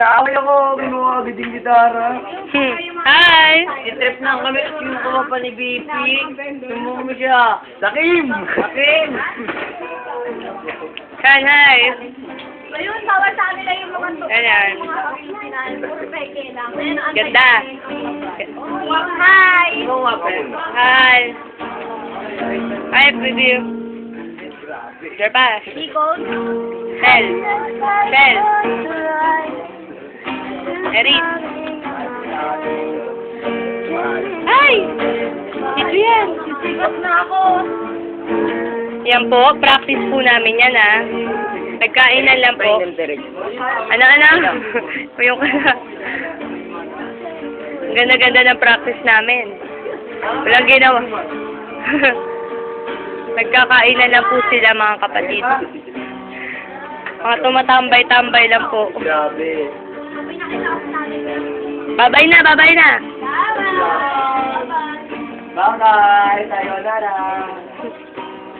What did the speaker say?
Nakaway ako, kinuha agad yung gitara. Hi! I-trip na kami at yung kuha pa ni BP. Sumuha mo siya. Sakim! Sakim! Hi! Ayun, bawal sa amin lang yung mga Ayan. mga original. Puro peke lang. Ayun, ang Ganda. Hi! Oo nga, pen. Hi! Hi, preview. Sure pa. Nicole? Shell. Shell. Erin. Hi! Dito yan. Sigat na ako. Yan po, practice po namin yan Nagkainan lang po. Ano? Yung ka. Ganda-ganda ng practice namin. Walang ginawa. Nagkakainan lang po sila mga kapatid. Mga tumatambay-tambay lang po. Grabe. Babay na! Bye-bye! Sayonara!